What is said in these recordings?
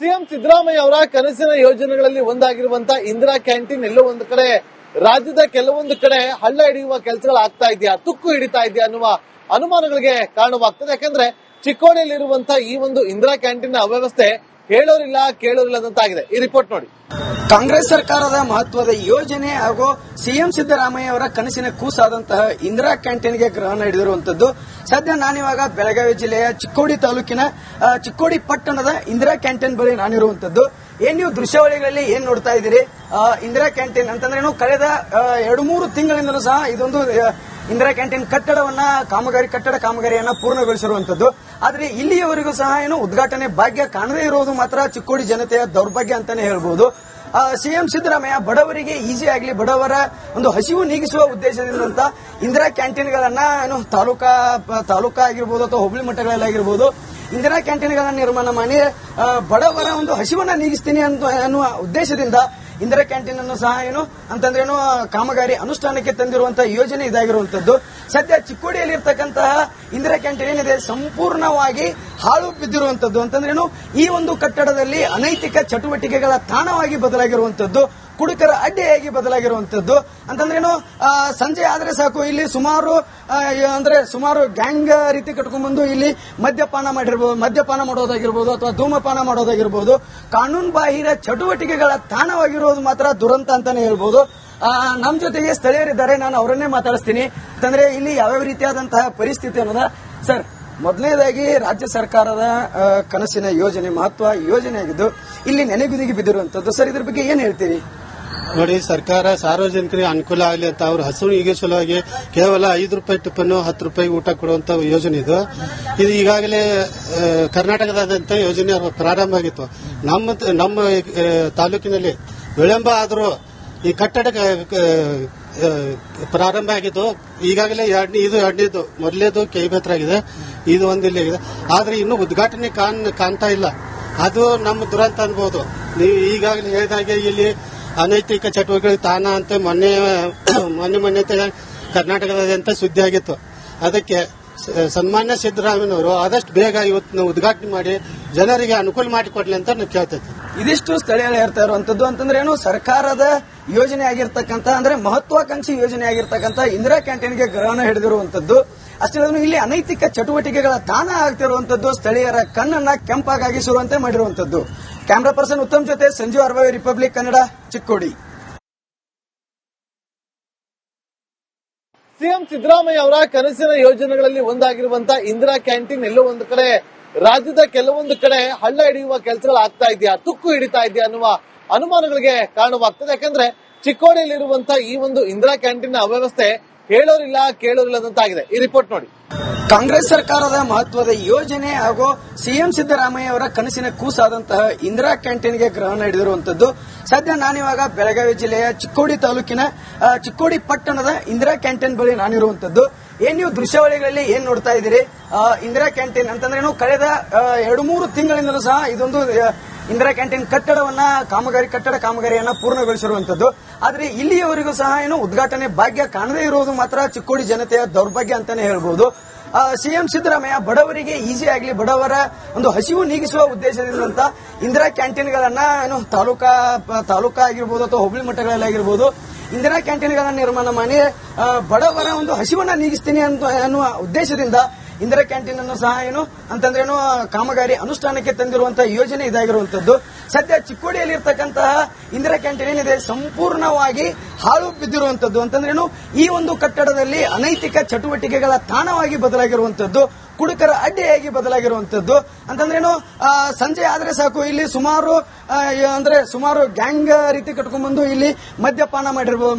CM Siddaramaiah ಅವರ ಕನಸಿನ ಯೋಜನೆಗಳಲ್ಲಿ ಒಂದಾಗಿರುವಂತಹ ಇಂದಿರಾ ಕ್ಯಾಂಟೀನ್ ಎಲ್ಲೋ ಒಂದು ಕಡೆ ರಾಜ್ಯದ ಕೆಲವೊಂದು ಕಡೆ ಹಳ್ಳ ಹಿಡಿಯುವ ಕೆಲಸಗಳಾಗ್ತಾ ಇದೆಯಾ, ತುಕ್ಕು ಹಿಡಿತಾ ಇದೆಯಾ ಅನ್ನುವ ಅನುಮಾನಗಳಿಗೆ ಕಾರಣವಾಗ್ತದೆ. ಯಾಕಂದ್ರೆ ಚಿಕ್ಕೋಡಿಯಲ್ಲಿರುವಂತಹ ಈ ಒಂದು ಇಂದಿರಾ ಕ್ಯಾಂಟೀನ್ ಅವ್ಯವಸ್ಥೆ ಕೇಳೋರಿಲ್ಲದಂತಾಗಿದೆ. ಈ ರಿಪೋರ್ಟ್ ನೋಡಿ. ಕಾಂಗ್ರೆಸ್ ಸರ್ಕಾರದ ಮಹತ್ವದ ಯೋಜನೆ ಹಾಗೂ ಸಿಎಂ ಸಿದ್ದರಾಮಯ್ಯ ಅವರ ಕನಸಿನ ಕೂಸಾದಂತಹ ಇಂದಿರಾ ಕ್ಯಾಂಟೀನ್ಗೆ ಗ್ರಹಣ ಹಿಡಿದಿರುವಂತದ್ದು. ಸದ್ಯ ನಾನಿವಾಗ ಬೆಳಗಾವಿ ಜಿಲ್ಲೆಯ ಚಿಕ್ಕೋಡಿ ತಾಲೂಕಿನ ಚಿಕ್ಕೋಡಿ ಪಟ್ಟಣದ ಇಂದಿರಾ ಕ್ಯಾಂಟೀನ್ ಬಳಿ ನಾನಿರುವಂತದ್ದು. ನೀವು ದೃಶ್ಯಾವಳಿಗಳಲ್ಲಿ ಏನ್ ನೋಡ್ತಾ ಇದ್ದೀರಿ, ಇಂದಿರಾ ಕ್ಯಾಂಟೀನ್ ಅಂತಂದ್ರೆ ಕಳೆದ 2-3 ತಿಂಗಳಿಂದಲೂ ಸಹ ಇದೊಂದು ಇಂದಿರಾ ಕ್ಯಾಂಟೀನ್ ಕಟ್ಟಡವನ್ನ ಕಾಮಗಾರಿಯನ್ನ ಪೂರ್ಣಗೊಳಿಸಿರುವಂತದ್ದು. ಆದ್ರೆ ಇಲ್ಲಿಯವರೆಗೂ ಸಹ ಉದ್ಘಾಟನೆ ಭಾಗ್ಯ ಕಾಣದೇ ಇರುವುದು ಮಾತ್ರ ಚಿಕ್ಕೋಡಿ ಜನತೆಯ ದೌರ್ಭಾಗ್ಯ ಅಂತಾನೆ ಹೇಳ್ಬಹುದು. ಸಿಎಂ ಸಿದ್ದರಾಮಯ್ಯ ಬಡವರಿಗೆ ಈಸಿ ಆಗಲಿ, ಬಡವರ ಒಂದು ಹಸಿವು ನೀಗಿಸುವ ಉದ್ದೇಶದಿಂದ ಇಂದಿರಾ ಕ್ಯಾಂಟೀನ್ಗಳನ್ನ ತಾಲೂಕಾ ಆಗಿರ್ಬೋದು ಅಥವಾ ಹೋಬಳಿ ಮಟ್ಟಗಳಲ್ಲಾಗಿರ್ಬೋದು ಇಂದಿರಾ ಕ್ಯಾಂಟೀನ್ಗಳನ್ನ ನಿರ್ಮಾಣ ಮಾಡಿ ಬಡವರ ಒಂದು ಹಸಿವನ್ನ ನೀಗಿಸ್ತೀನಿ ಅನ್ನುವ ಉದ್ದೇಶದಿಂದ ಇಂದಿರಾ ಕ್ಯಾಂಟೀನ್ ಅನ್ನು ಸಹ ಕಾಮಗಾರಿ ಅನುಷ್ಠಾನಕ್ಕೆ ತಂದಿರುವಂತಹ ಯೋಜನೆ ಇದಾಗಿರುವಂತದ್ದು. ಸದ್ಯ ಚಿಕ್ಕೋಡಿಯಲ್ಲಿ ಇರ್ತಕ್ಕಂತಹ ಇಂದಿರಾ ಕ್ಯಾಂಟೀನ್ ಏನಿದೆ ಸಂಪೂರ್ಣವಾಗಿ ಹಾಳು ಬಿದ್ದಿರುವಂತದ್ದು. ಅಂತಂದ್ರೇನು, ಈ ಒಂದು ಕಟ್ಟಡದಲ್ಲಿ ಅನೈತಿಕ ಚಟುವಟಿಕೆಗಳ ತಾಣವಾಗಿ ಬದಲಾಗಿರುವಂತದ್ದು, ಕುಡುಕರ ಅಡ್ಡೆಯಾಗಿ ಬದಲಾಗಿರುವಂತದ್ದು. ಅಂತಂದ್ರೇನು, ಸಂಜೆ ಆದ್ರೆ ಸಾಕು ಇಲ್ಲಿ ಸುಮಾರು ಗ್ಯಾಂಗ್ ರೀತಿ ಕಟ್ಕೊಂಡ್ಬಂದು ಇಲ್ಲಿ ಮದ್ಯಪಾನ ಮಾಡೋದಾಗಿರ್ಬೋದು ಅಥವಾ ಧೂಮಪಾನ ಮಾಡೋದಾಗಿರ್ಬೋದು, ಕಾನೂನು ಬಾಹಿರ ಚಟುವಟಿಕೆಗಳ ತಾಣವಾಗಿರೋದು ಮಾತ್ರ ದುರಂತ ಅಂತಾನೆ ಹೇಳ್ಬೋದು. ನಮ್ ಜೊತೆಗೆ ಸ್ಥಳೀಯರಿದ್ದಾರೆ, ನಾನು ಅವರನ್ನೇ ಮಾತಾಡಿಸ್ತೀನಿ. ಅಂತಂದ್ರೆ ಇಲ್ಲಿ ಯಾವ್ಯಾವ ರೀತಿಯಾದಂತಹ ಪರಿಸ್ಥಿತಿ ಅನ್ನೋದ. ಸರ್, ಮೊದಲನೇದಾಗಿ ರಾಜ್ಯ ಸರ್ಕಾರದ ಕನಸಿನ ಯೋಜನೆ, ಮಹತ್ವ ಯೋಜನೆ ಆಗಿದ್ದು ಇಲ್ಲಿ ನೆನೆಗುದಿಗೆ ಬಿದ್ದಿರುವಂತದ್ದು. ಸರ್, ಇದ್ರ ಬಗ್ಗೆ ಏನ್ ಹೇಳ್ತೀರಿ? ನೋಡಿ, ಸರ್ಕಾರ ಸಾರ್ವಜನಿಕರಿಗೆ ಅನುಕೂಲ ಆಗಲಿ ಅಂತ ಅವ್ರ ಹಸಿವು ಈಗಿಸುವಾಗಿ ಕೇವಲ 5 ರೂಪಾಯಿ ಟಿಫನ್ 10 ರೂಪಾಯಿ ಊಟ ಕೊಡುವಂತ ಯೋಜನೆ ಇದು ಈಗಾಗಲೇ ಕರ್ನಾಟಕದಾದ್ಯಂತ ಯೋಜನೆ ಪ್ರಾರಂಭ ಆಗಿತ್ತು. ನಮ್ಮ ತಾಲೂಕಿನಲ್ಲಿ ವಿಳಂಬ ಆದರೂ ಈ ಕಟ್ಟಡ ಪ್ರಾರಂಭ ಆಗಿದ್ದು ಈಗಾಗಲೇ ಇದು ಎರಡನೇದು, ಮೊದಲೇದು ಕೈಬೆತ್ರ ಆಗಿದೆ, ಇದು ಒಂದಿಲ್ಲ. ಆದ್ರೆ ಇನ್ನೂ ಉದ್ಘಾಟನೆ ಕಾಣ್ತಾ ಇಲ್ಲ. ಅದು ನಮ್ಮ ದುರಂತ ಅನ್ಬಹುದು. ನೀವು ಈಗಾಗಲೇ ಹೇಳಿದಾಗೆ ಇಲ್ಲಿ ಅನೈತಿಕ ಚಟುವಟಿಕೆ ತಾಣ ಅಂತ ಮೊನ್ನೆ ಕರ್ನಾಟಕದಾದ್ಯಂತ ಸುದ್ದಿ ಆಗಿತ್ತು. ಅದಕ್ಕೆ ಸನ್ಮಾನ್ಯ ಸಿದ್ದರಾಮಯ್ಯನವರು ಆದಷ್ಟು ಬೇಗ ಇವತ್ತು ಉದ್ಘಾಟನೆ ಮಾಡಿ ಜನರಿಗೆ ಅನುಕೂಲ ಮಾಡಿಕೊಡ್ಲಿ ಅಂತ ನಾವು ಕೇಳ್ತೇವೆ. ಇದಿಷ್ಟು ಸ್ಥಳೀಯರು ಹೇಳ್ತಾ ಇರುವಂತದ್ದು. ಅಂತಂದ್ರೆ ಸರ್ಕಾರದ ಯೋಜನೆ ಆಗಿರ್ತಕ್ಕಂಥ ಅಂದ್ರೆ ಮಹತ್ವಾಕಾಂಕ್ಷಿ ಯೋಜನೆ ಆಗಿರ್ತಕ್ಕಂಥ ಇಂದಿರಾ ಕ್ಯಾಂಟೀನ್ಗೆ ಗ್ರಹಣ ಹಿಡಿದಿರುವಂತದ್ದು. ಅಷ್ಟೇ ಇಲ್ಲಿ ಅನೈತಿಕ ಚಟುವಟಿಕೆಗಳ ತಾಣ ಆಗ್ತಿರುವಂತದ್ದು, ಸ್ಥಳೀಯರ ಕಣ್ಣನ್ನ ಕೆಂಪಾಗಿಸುವಂತೆ ಮಾಡಿರುವಂತದ್ದು. ಕ್ಯಾಮರಾ ಪರ್ಸನ್ ಉತ್ತಮ್ ಜೊತೆ ಸಂಜು ಅರ್ವಾವಿ, ರಿಪಬ್ಲಿಕ್ ಕನ್ನಡ, ಚಿಕ್ಕೋಡಿ. ಸಿಎಂ ಸಿದ್ದರಾಮಯ್ಯ ಅವರ ಕನಸಿನ ಯೋಜನೆಗಳಲ್ಲಿ ಒಂದಾಗಿರುವಂತಹ ಇಂದಿರಾ ಕ್ಯಾಂಟೀನ್ ಎಲ್ಲೋ ಒಂದು ಕಡೆ ರಾಜ್ಯದ ಕೆಲವೊಂದು ಕಡೆ ಹಳ್ಳ ಹಿಡಿಯುವ ಕೆಲಸಗಳಾಗ್ತಾ ಇದೆಯಾ, ತುಕ್ಕು ಹಿಡಿತಾ ಇದೆಯಾ ಅನ್ನುವ ಅನುಮಾನಗಳಿಗೆ ಕಾರಣವಾಗ್ತದೆ. ಯಾಕಂದ್ರೆ ಚಿಕ್ಕೋಡಿಯಲ್ಲಿರುವಂತಹ ಈ ಒಂದು ಇಂದಿರಾ ಕ್ಯಾಂಟೀನ್ ಅವ್ಯವಸ್ಥೆ ಕೇಳೋರಿಲ್ಲದಂತಾಗಿದೆ. ಈ ರಿಪೋರ್ಟ್ ನೋಡಿ. ಕಾಂಗ್ರೆಸ್ ಸರ್ಕಾರದ ಮಹತ್ವದ ಯೋಜನೆ ಹಾಗೂ ಸಿಎಂ ಸಿದ್ದರಾಮಯ್ಯ ಅವರ ಕನಸಿನ ಕೂಸಾದಂತಹ ಇಂದಿರಾ ಕ್ಯಾಂಟೀನ್ಗೆ ಗ್ರಹಣ ಹಿಡಿದಿರುವಂತದ್ದು. ಸದ್ಯ ನಾನಿವಾಗ ಬೆಳಗಾವಿ ಜಿಲ್ಲೆಯ ಚಿಕ್ಕೋಡಿ ತಾಲೂಕಿನ ಚಿಕ್ಕೋಡಿ ಪಟ್ಟಣದ ಇಂದಿರಾ ಕ್ಯಾಂಟೀನ್ ಬಳಿ ನಾನಿರುವಂತದ್ದು. ನೀವು ದೃಶ್ಯಾವಳಿಗಳಲ್ಲಿ ಏನ್ ನೋಡ್ತಾ ಇದ್ದೀರಿ, ಇಂದಿರಾ ಕ್ಯಾಂಟೀನ್ ಅಂತಂದ್ರೆ ಕಳೆದ 2-3 ತಿಂಗಳಿಂದಲೂ ಸಹ ಇದೊಂದು ಇಂದಿರಾ ಕ್ಯಾಂಟೀನ್ ಕಟ್ಟಡವನ್ನ ಕಾಮಗಾರಿಯನ್ನ ಪೂರ್ಣಗೊಳಿಸಿರುವಂತದ್ದು. ಆದ್ರೆ ಇಲ್ಲಿಯವರೆಗೂ ಸಹ ಉದ್ಘಾಟನೆ ಭಾಗ್ಯ ಕಾಣದೇ ಇರುವುದು ಮಾತ್ರ ಚಿಕ್ಕೋಡಿ ಜನತೆಯ ದೌರ್ಭಾಗ್ಯ ಅಂತಾನೆ ಹೇಳ್ಬಹುದು. ಸಿಎಂ ಸಿದ್ದರಾಮಯ್ಯ ಬಡವರಿಗೆ ಈಸಿ ಆಗಲಿ, ಬಡವರ ಒಂದು ಹಸಿವು ನೀಗಿಸುವ ಉದ್ದೇಶದಿಂದ ಇಂದಿರಾ ಕ್ಯಾಂಟೀನ್ಗಳನ್ನ ತಾಲೂಕಾ ಆಗಿರ್ಬೋದು ಅಥವಾ ಹೋಬಳಿ ಮಟ್ಟಗಳಲ್ಲಾಗಿರ್ಬೋದು ಇಂದಿರಾ ಕ್ಯಾಂಟೀನ್ಗಳನ್ನ ನಿರ್ಮಾಣ ಮಾಡಿ ಬಡವರ ಒಂದು ಹಸಿವನ್ನ ನೀಗಿಸ್ತೀನಿ ಅನ್ನುವ ಉದ್ದೇಶದಿಂದ ಇಂದಿರಾ ಕ್ಯಾಂಟೀನ್ ಅನ್ನು ಸಹ ಕಾಮಗಾರಿ ಅನುಷ್ಠಾನಕ್ಕೆ ತಂದಿರುವಂತಹ ಯೋಜನೆ ಇದಾಗಿರುವಂತದ್ದು. ಸದ್ಯ ಚಿಕ್ಕೋಡಿಯಲ್ಲಿ ಇರ್ತಕ್ಕಂತಹ ಇಂದಿರಾ ಕ್ಯಾಂಟೀನ್ ಏನಿದೆ ಸಂಪೂರ್ಣವಾಗಿ ಹಾಳು ಬಿದ್ದಿರುವಂತದ್ದು. ಅಂತಂದ್ರೇನು, ಈ ಒಂದು ಕಟ್ಟಡದಲ್ಲಿ ಅನೈತಿಕ ಚಟುವಟಿಕೆಗಳ ತಾಣವಾಗಿ ಬದಲಾಗಿರುವಂತದ್ದು, ಕುಡುಕರ ಅಡ್ಡೆಯಾಗಿ ಬದಲಾಗಿರುವಂತದ್ದು. ಅಂತಂದ್ರೇನು, ಸಂಜೆ ಆದ್ರೆ ಸಾಕು ಇಲ್ಲಿ ಸುಮಾರು ಗ್ಯಾಂಗ್ ರೀತಿ ಕಟ್ಕೊಂಡ್ಬಂದು ಇಲ್ಲಿ ಮದ್ಯಪಾನ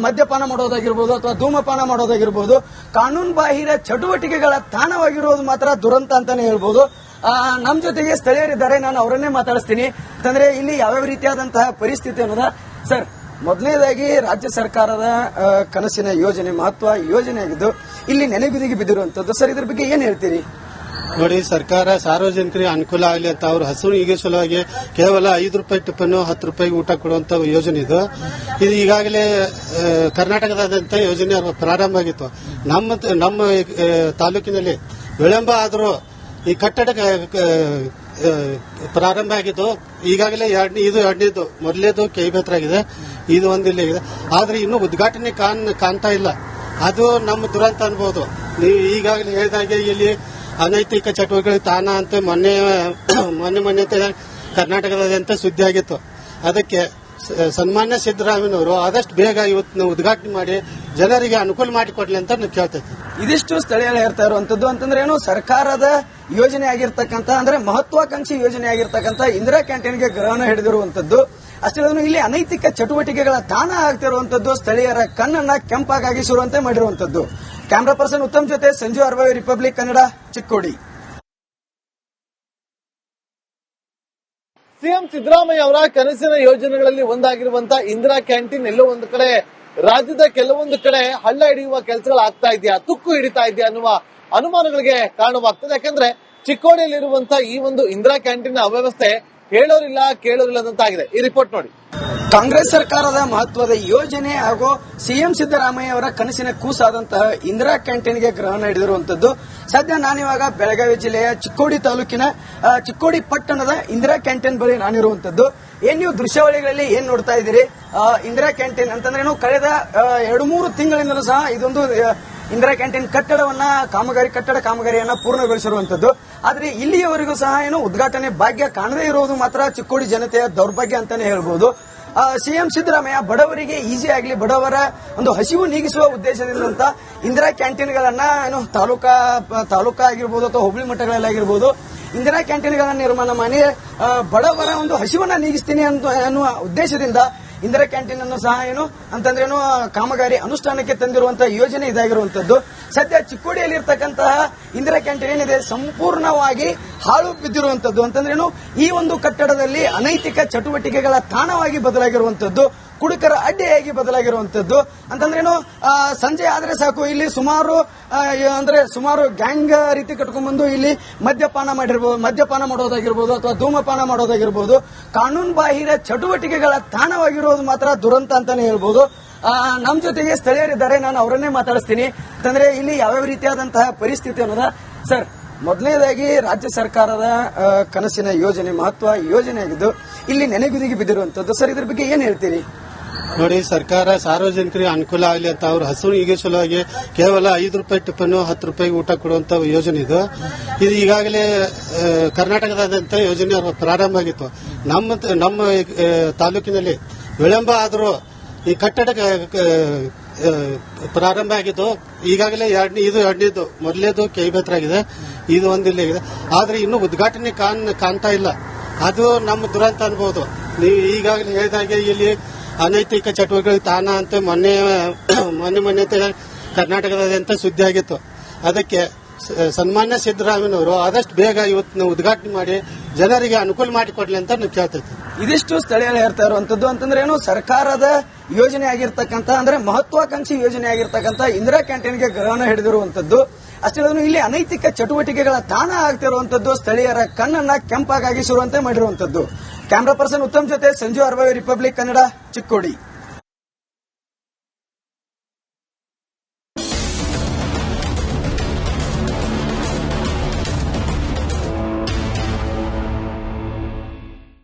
ಮಾಡೋದಾಗಿರ್ಬೋದು ಅಥವಾ ಧೂಮಪಾನ ಮಾಡೋದಾಗಿರ್ಬೋದು, ಕಾನೂನು ಬಾಹಿರ ಚಟುವಟಿಕೆಗಳ ತಾಣವಾಗಿರೋದು ಮಾತ್ರ ದುರಂತ ಅಂತಾನೆ ಹೇಳ್ಬೋದು. ನಮ್ ಜೊತೆಗೆ ಸ್ಥಳೀಯರಿದ್ದಾರೆ, ನಾನು ಅವರನ್ನೇ ಮಾತಾಡಿಸ್ತೀನಿ. ಅಂತಂದ್ರೆ ಇಲ್ಲಿ ಯಾವ್ಯಾವ ರೀತಿಯಾದಂತಹ ಪರಿಸ್ಥಿತಿ ಅನ್ನೋದ. ಸರ್, ಮೊದಲನೇದಾಗಿ ರಾಜ್ಯ ಸರ್ಕಾರದ ಕನಸಿನ ಯೋಜನೆ, ಮಹತ್ವ ಯೋಜನೆ ಆಗಿದ್ದು ಇಲ್ಲಿ ನೆನೆಗುದಿಗೆ ಬಿದ್ದಿರುವಂತದ್ದು. ಸರ್, ಇದ್ರ ಬಗ್ಗೆ ಏನ್ ಹೇಳ್ತೀರಿ? ನೋಡಿ, ಸರ್ಕಾರ ಸಾರ್ವಜನಿಕರಿಗೆ ಅನುಕೂಲ ಆಗಲಿ ಅಂತ ಅವ್ರ ಹಸಿವು ಈಗಿಸುವಾಗಿ ಕೇವಲ 5 ರೂಪಾಯಿ ಟಿಫನ್ 10 ರೂಪಾಯಿ ಊಟ ಕೊಡುವಂತ ಯೋಜನೆ ಇದು ಈಗಾಗಲೇ ಕರ್ನಾಟಕದಾದ್ಯಂತ ಯೋಜನೆ ಪ್ರಾರಂಭ ಆಗಿತ್ತು. ನಮ್ಮ ತಾಲೂಕಿನಲ್ಲಿ ವಿಳಂಬ ಆದರೂ ಈ ಕಟ್ಟಡ ಪ್ರಾರಂಭ ಆಗಿದ್ದು ಈಗಾಗಲೇ ಇದು ಎರಡನೇದು ಮೊದಲೇದು ಕೆಬಿ ಹತ್ರ ಆಗಿದೆ, ಇದು ಒಂದು ಇಲ್ಲಿ ಆಗಿದೆ. ಆದ್ರೆ ಇನ್ನೂ ಉದ್ಘಾಟನೆ ಕಾಣ್ತಾ ಇಲ್ಲ. ಅದು ನಮ್ಮ ದುರಂತ ಅನ್ಬೋದು. ನೀವು ಈಗಾಗಲೇ ಹೇಳಿದಾಗೆ ಇಲ್ಲಿ ಅನೈತಿಕ ಚಟುವಟಿಕೆ ತಾಣ ಅಂತ ಮೊನ್ನೆ ಕರ್ನಾಟಕದಾದ್ಯಂತ ಸುದ್ದಿ ಆಗಿತ್ತು. ಅದಕ್ಕೆ ಸನ್ಮಾನ್ಯ ಸಿದ್ದರಾಮಯ್ಯನವರು ಆದಷ್ಟು ಬೇಗ ಇವತ್ತು ಉದ್ಘಾಟನೆ ಮಾಡಿ ಜನರಿಗೆ ಅನುಕೂಲ ಮಾಡಿಕೊಡ್ಲಿ ಅಂತ ನಾವು ಕೇಳ್ತೈತಿ. ಇದಿಷ್ಟು ಸ್ಥಳೀಯರು ಹೇಳ್ತಾ ಇರುವಂತದ್ದು ಅಂತಂದ್ರೆ ಏನು, ಸರ್ಕಾರದ ಯೋಜನೆ ಆಗಿರ್ತಕ್ಕಂಥ ಅಂದ್ರೆ ಮಹತ್ವಾಕಾಂಕ್ಷಿ ಯೋಜನೆ ಆಗಿರ್ತಕ್ಕಂಥ ಇಂದಿರಾ ಕ್ಯಾಂಟೀನ್ಗೆ ಗ್ರಹಣ ಹಿಡಿದಿರುವಂತದ್ದು. ಅಷ್ಟೇ ಇಲ್ಲಿ ಅನೈತಿಕ ಚಟುವಟಿಕೆಗಳ ತಾಣ ಆಗ್ತಿರುವಂತದ್ದು ಸ್ಥಳೀಯರ ಕಣ್ಣನ್ನ ಕೆಂಪಾಗಿಸುವಂತೆ ಮಾಡಿರುವಂತದ್ದು. ಕ್ಯಾಮರಾ ಪರ್ಸನ್ ಉತ್ತಮ್ ಜೊತೆ ಸಂಜು ಅರ್ವಾವಿ, ರಿಪಬ್ಲಿಕ್ ಕನ್ನಡ, ಚಿಕ್ಕೋಡಿ. ಸಿಎಂ ಸಿದ್ದರಾಮಯ್ಯ ಅವರ ಕನಸಿನ ಯೋಜನೆಗಳಲ್ಲಿ ಒಂದಾಗಿರುವಂತಹ ಇಂದಿರಾ ಕ್ಯಾಂಟೀನ್ ಎಲ್ಲೋ ಒಂದು ಕಡೆ ರಾಜ್ಯದ ಕೆಲವೊಂದು ಕಡೆ ಹಳ್ಳ ಹಿಡಿಯುವ ಕೆಲಸಗಳಾಗ್ತಾ ಇದೆಯಾ, ತುಕ್ಕು ಹಿಡಿತಾ ಇದೆಯಾ ಅನ್ನುವ ಅನುಮಾನಗಳಿಗೆ ಕಾರಣವಾಗ್ತದೆ. ಯಾಕಂದ್ರೆ ಚಿಕ್ಕೋಡಿಯಲ್ಲಿರುವಂತಹ ಈ ಒಂದು ಇಂದಿರಾ ಕ್ಯಾಂಟೀನ್ ಅವ್ಯವಸ್ಥೆ ಕೇಳೋರಿಲ್ಲದಂತಾಗಿದೆ. ಈ ರಿಪೋರ್ಟ್ ನೋಡಿ. ಕಾಂಗ್ರೆಸ್ ಸರ್ಕಾರದ ಮಹತ್ವದ ಯೋಜನೆ ಹಾಗೂ ಸಿಎಂ ಸಿದ್ದರಾಮಯ್ಯ ಅವರ ಕನಸಿನ ಕೂಸಾದಂತಹ ಇಂದಿರಾ ಕ್ಯಾಂಟೀನ್ಗೆ ಗ್ರಹಣ ಹಿಡಿದಿರುವಂತದ್ದು. ಸದ್ಯ ನಾನಿವಾಗ ಬೆಳಗಾವಿ ಜಿಲ್ಲೆಯ ಚಿಕ್ಕೋಡಿ ತಾಲೂಕಿನ ಚಿಕ್ಕೋಡಿ ಪಟ್ಟಣದ ಇಂದಿರಾ ಕ್ಯಾಂಟೀನ್ ಬಳಿ ನಾನಿರುವಂತದ್ದು. ಏನ್ ನೀವು ದೃಶ್ಯಾವಳಿಗಳಲ್ಲಿ ಏನ್ ನೋಡ್ತಾ ಇದ್ದೀರಿ, ಇಂದಿರಾ ಕ್ಯಾಂಟೀನ್ ಅಂತಂದ್ರೆ ಕಳೆದ 2-3 ತಿಂಗಳಿಂದಲೂ ಸಹ ಇದೊಂದು ಇಂದಿರಾ ಕ್ಯಾಂಟೀನ್ ಕಟ್ಟಡ ಕಾಮಗಾರಿಯನ್ನ ಪೂರ್ಣಗೊಳಿಸಿರುವಂತದ್ದು. ಆದ್ರೆ ಇಲ್ಲಿಯವರೆಗೂ ಸಹ ಉದ್ಘಾಟನೆ ಭಾಗ್ಯ ಕಾಣದೇ ಇರುವುದು ಮಾತ್ರ ಚಿಕ್ಕೋಡಿ ಜನತೆಯ ದೌರ್ಭಾಗ್ಯ ಅಂತಾನೆ ಹೇಳ್ಬಹುದು. ಸಿಎಂ ಸಿದ್ದರಾಮಯ್ಯ ಬಡವರಿಗೆ ಈಸಿ ಆಗಲಿ, ಬಡವರ ಒಂದು ಹಸಿವು ನೀಗಿಸುವ ಉದ್ದೇಶದಿಂದ ಇಂದಿರಾ ಕ್ಯಾಂಟೀನ್ಗಳನ್ನ ತಾಲೂಕಾ ಆಗಿರ್ಬೋದು ಅಥವಾ ಹೋಬಳಿ ಮಟ್ಟಗಳಲ್ಲಾಗಿರ್ಬೋದು ಇಂದಿರಾ ಕ್ಯಾಂಟೀನ್ಗಳನ್ನ ನಿರ್ಮಾಣ ಮಾಡಿ ಬಡವರ ಒಂದು ಹಸಿವನ್ನ ನೀಗಿಸ್ತೀನಿ ಅನ್ನುವ ಉದ್ದೇಶದಿಂದ ಇಂದಿರಾ ಕ್ಯಾಂಟೀನ್ ಅನ್ನು ಸಹ ಕಾಮಗಾರಿ ಅನುಷ್ಠಾನಕ್ಕೆ ತಂದಿರುವಂತಹ ಯೋಜನೆ ಇದಾಗಿರುವಂತದ್ದು. ಸದ್ಯ ಚಿಕ್ಕೋಡಿಯಲ್ಲಿರ್ತಕ್ಕಂತಹ ಇಂದಿರಾ ಕ್ಯಾಂಟೀನ್ ಏನಿದೆ ಸಂಪೂರ್ಣವಾಗಿ ಹಾಳು ಬಿದ್ದಿರುವಂತದ್ದು. ಅಂತಂದ್ರೇನು, ಈ ಒಂದು ಕಟ್ಟಡದಲ್ಲಿ ಅನೈತಿಕ ಚಟುವಟಿಕೆಗಳ ತಾಣವಾಗಿ ಬದಲಾಗಿರುವಂತದ್ದು, ಕುಡುಕರ ಅಡ್ಡೆಯಾಗಿ ಬದಲಾಗಿರುವಂತದ್ದು. ಅಂತಂದ್ರೇನು, ಸಂಜೆ ಆದ್ರೆ ಸಾಕು ಇಲ್ಲಿ ಸುಮಾರು ಗ್ಯಾಂಗ್ ರೀತಿ ಕಟ್ಕೊಂಡ್ಬಂದು ಇಲ್ಲಿ ಮದ್ಯಪಾನ ಮಾಡೋದಾಗಿರ್ಬೋದು ಅಥವಾ ಧೂಮಪಾನ ಮಾಡೋದಾಗಿರ್ಬೋದು, ಕಾನೂನು ಬಾಹಿರ ಚಟುವಟಿಕೆಗಳ ತಾಣವಾಗಿರೋದು ಮಾತ್ರ ದುರಂತ ಅಂತಾನೆ ಹೇಳ್ಬೋದು. ನಮ್ ಜೊತೆಗೆ ಸ್ಥಳೀಯರಿದ್ದಾರೆ, ನಾನು ಅವರನ್ನೇ ಮಾತಾಡಿಸ್ತೀನಿ. ಅಂತಂದ್ರೆ ಇಲ್ಲಿ ಯಾವ್ಯಾವ ರೀತಿಯಾದಂತಹ ಪರಿಸ್ಥಿತಿ ಅನ್ನೋದ. ಸರ್, ಮೊದಲನೇದಾಗಿ ರಾಜ್ಯ ಸರ್ಕಾರದ ಕನಸಿನ ಯೋಜನೆ, ಮಹತ್ವ ಯೋಜನೆ ಆಗಿದ್ದು ಇಲ್ಲಿ ನೆನೆಗುದಿಗೆ ಬಿದ್ದಿರುವಂತದ್ದು. ಸರ್, ಇದ್ರ ಬಗ್ಗೆ ಏನ್ ಹೇಳ್ತೀರಿ? ನೋಡಿ, ಸರ್ಕಾರ ಸಾರ್ವಜನಿಕರಿಗೆ ಅನುಕೂಲ ಆಗಲಿ ಅಂತ ಅವ್ರ ಹಸಿವು ಈಗಿಸುವಾಗಿ ಕೇವಲ 5 ರೂಪಾಯಿ ಟಿಫನ್ 10 ರೂಪಾಯಿ ಊಟ ಕೊಡುವಂತ ಯೋಜನೆ ಇದು ಈಗಾಗಲೇ ಕರ್ನಾಟಕದಾದ್ಯಂತ ಯೋಜನೆ ಪ್ರಾರಂಭ ಆಗಿತ್ತು. ನಮ್ಮ ತಾಲೂಕಿನಲ್ಲಿ ವಿಳಂಬ ಆದರೂ ಈ ಕಟ್ಟಡ ಪ್ರಾರಂಭ ಆಗಿದ್ದು ಈಗಾಗಲೇ ಇದು ಎರಡನೇದು ಮೊದಲೇದು ಕೆಬಿ ಹತ್ರ ಆಗಿದೆ, ಇದು ಒಂದು ಇಲ್ಲಿ ಆಗಿದೆ. ಆದ್ರೆ ಇನ್ನೂ ಉದ್ಘಾಟನೆ ಕಾಣ್ತಾ ಇಲ್ಲ. ಅದು ನಮ್ಮ ದುರಂತ ಅನ್ಬೋದು. ನೀವು ಈಗಾಗಲೇ ಹೇಳಿದಾಗೆ ಇಲ್ಲಿ ಅನೈತಿಕ ಚಟುವಟಿಕೆ ತಾಣ ಅಂತ ಮೊನ್ನೆ ಕರ್ನಾಟಕದಾದ್ಯಂತ ಸುದ್ದಿ ಆಗಿತ್ತು. ಅದಕ್ಕೆ ಸನ್ಮಾನ್ಯ ಸಿದ್ದರಾಮಯ್ಯನವರು ಆದಷ್ಟು ಬೇಗ ಇವತ್ತು ಉದ್ಘಾಟನೆ ಮಾಡಿ ಜನರಿಗೆ ಅನುಕೂಲ ಮಾಡಿಕೊಡ್ಲಿ ಅಂತ ನಾವು ಕೇಳ್ತೈತಿ. ಇದಿಷ್ಟು ಸ್ಥಳೀಯರು ಹೇಳ್ತಾ ಇರುವಂತದ್ದು. ಅಂತಂದ್ರೆ ಸರ್ಕಾರದ ಯೋಜನೆ ಆಗಿರ್ತಕ್ಕಂಥ ಅಂದ್ರೆ ಮಹತ್ವಾಕಾಂಕ್ಷಿ ಯೋಜನೆ ಆಗಿರ್ತಕ್ಕಂಥ ಇಂದಿರಾ ಕ್ಯಾಂಟೀನ್ಗೆ ಗ್ರಹಣ ಹಿಡಿದಿರುವಂತದ್ದು. ಅಷ್ಟೇ ಇಲ್ಲಿ ಅನೈತಿಕ ಚಟುವಟಿಕೆಗಳ ತಾಣ ಆಗ್ತಿರುವಂತದ್ದು ಸ್ಥಳೀಯರ ಕಣ್ಣನ್ನ ಕೆಂಪಾಗಿಸುವಂತೆ ಮಾಡಿರುವಂತದ್ದು. ಕ್ಯಾಮರಾ ಪರ್ಸನ್ ಉತ್ತಮ್ ಜೊತೆ ಸಂಜು ಅರ್ವಾವಿ, ರಿಪಬ್ಲಿಕ್ ಕನ್ನಡ, ಚಿಕ್ಕೋಡಿ.